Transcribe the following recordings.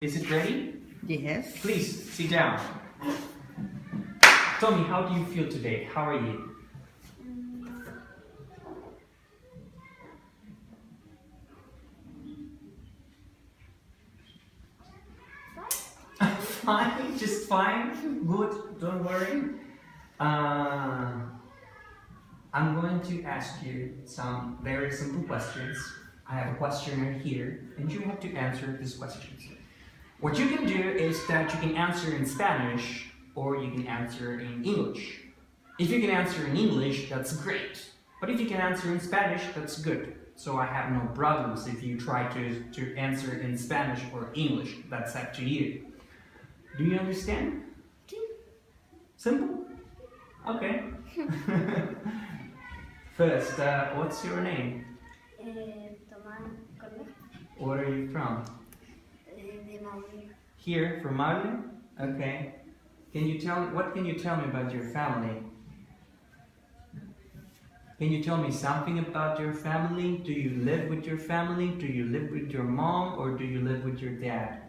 Is it ready? Yes. Please, sit down. Tell me, how do you feel today? How are you? Fine, just fine. Good, don't worry. I'm going to ask you some very simple questions. I have a questionnaire here, and you have to answer these questions. What you can do is that you can answer in Spanish, or you can answer in English. If you can answer in English, that's great. But if you can answer in Spanish, that's good. So I have no problems if you try to answer in Spanish or English. That's up to you. Do you understand? Simple? Okay. First, what's your name? Where are you from? Here, from Mali? Okay. What can you tell me about your family? Can you tell me something about your family? Do you live with your family? Do you live with your mom or do you live with your dad?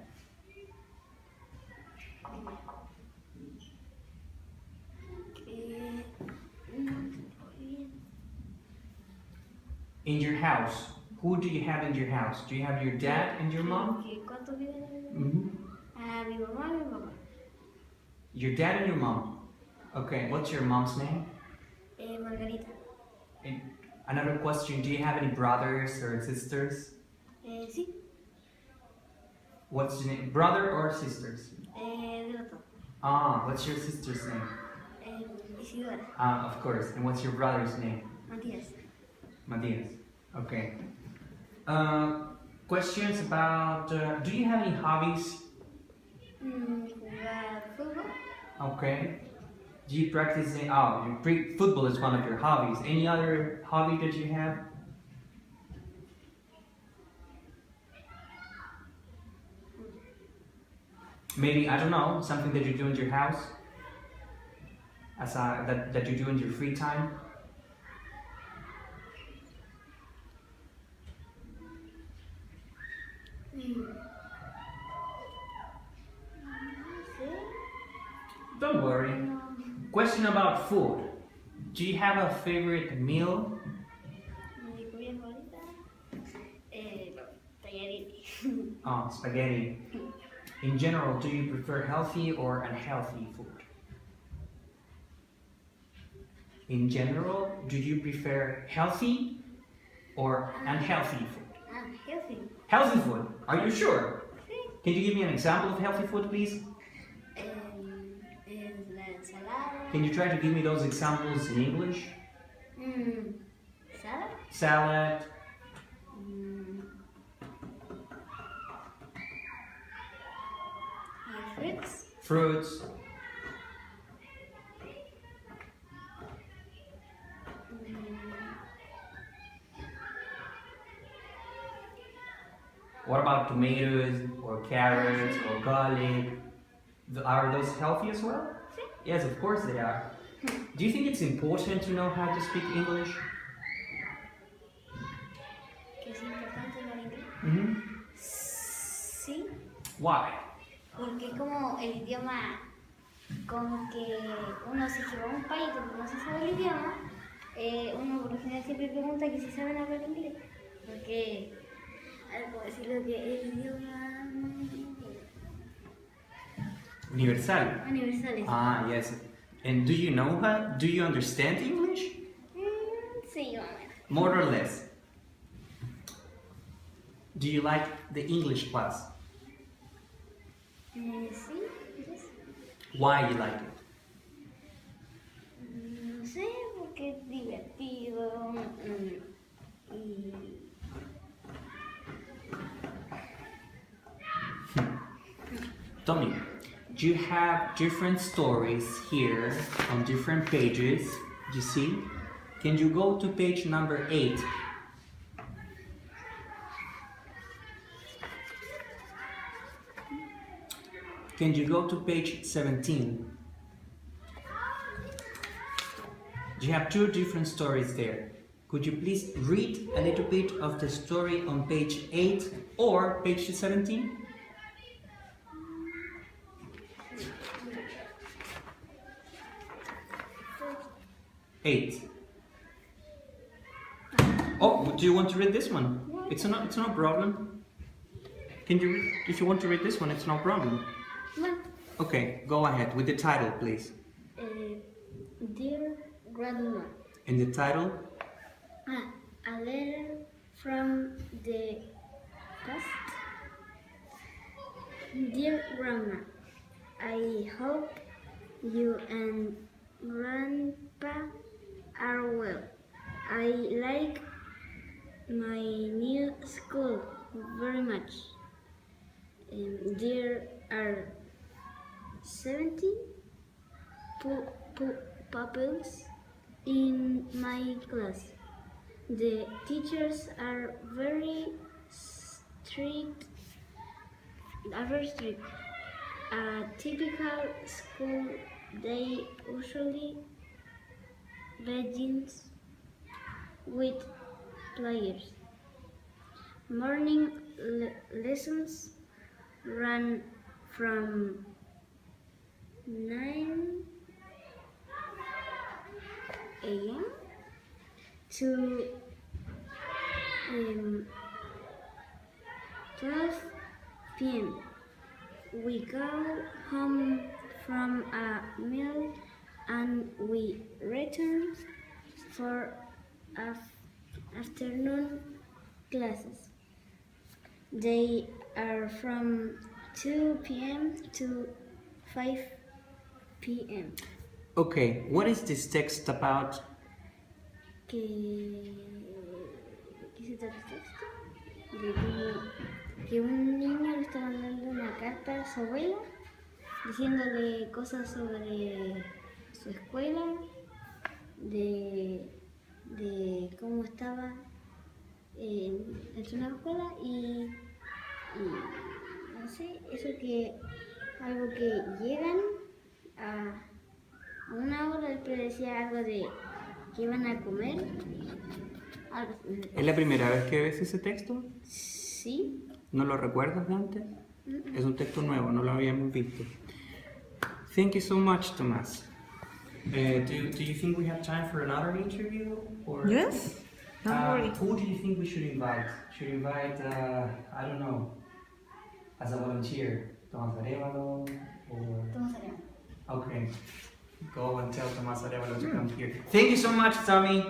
In your house, who do you have in your house? Do you have your dad and your mom? Your dad and your mom. Okay, what's your mom's name? Margarita. And another question, do you have any brothers or sisters? Sí. What's your name? Brother or sisters? De los dos. What's your sister's name? Isidora. Of course. And what's your brother's name? Matías. Matias. Okay. Questions about, do you have any hobbies? Jugar fútbol. Okay. Do you practice, football is one of your hobbies. Any other hobby that you have? Maybe, I don't know, something that you do in your house? That you do in your free time? Don't worry. Question about food. Do you have a favorite meal? Mi comida favorita. Tallarines. Spaghetti. In general, do you prefer healthy or unhealthy food? In general, do you prefer healthy or unhealthy food? Healthy. Healthy food. Are you sure? Sí. Can you give me an example of healthy food, please? La ensalada. Can you try to give me those examples in English? Salad. Salad. Fruits. Fruits. What about tomatoes or carrots or garlic? Are those healthy as well? Yes, of course they are. Do you think it's important to know how to speak English? Que es importante hablar inglés. Sí. Why? Porque es como el idioma, como que uno si se va a un país donde no se sabe el idioma, uno por lo general siempre pregunta que si saben hablar inglés. Porque, algo decirlo que el idioma Universal. universal es. Yes. And do you understand English? Sí, más o menos. More or less. Do you like the English class? Sí, yes. Why you like it? No sé, porque es divertido y... Tommy, you have different stories here on different pages, you see? Can you go to page number 8? Can you go to page 17? You have two different stories there. Could you please read a little bit of the story on page 8 or page 17? 8. Oh, do you want to read this one? It's no problem. Can you read, if you want to read this one, it's no problem. Okay, go ahead with the title, please. Dear Grandma. And the title? A letter from the past. Dear Grandma, I hope you and Grandpa are well. I like my new school very much. There are 70 pupils in my class. The teachers are very strict. A typical school day usually begins with players. Morning lessons run from 9 a.m. to 12 p.m. We go home from a meal and we return for afternoon classes. They are from 2 p.m. to 5 p.m. Okay, what is this text about? ¿Qué se trata el texto? De que un niño le está mandando una carta a su abuela diciéndole cosas sobre su escuela, de cómo estaba en su nueva escuela y no sé, eso que algo que llegan a una hora, después decía algo de que iban a comer. ¿Es la primera vez que ves ese texto? Sí. ¿No lo recuerdas de antes? Es un texto nuevo, no lo habíamos visto. Thank you so much, Tomás. Do you think we have time for another interview? Or, Yes, don't worry. Who do you think we should invite? Should invite, I don't know, as a volunteer? Tomás Arevalo? Or... Tomás Arevalo. Okay, go and tell Tomás Arevalo to come here. Thank you so much, Tommy.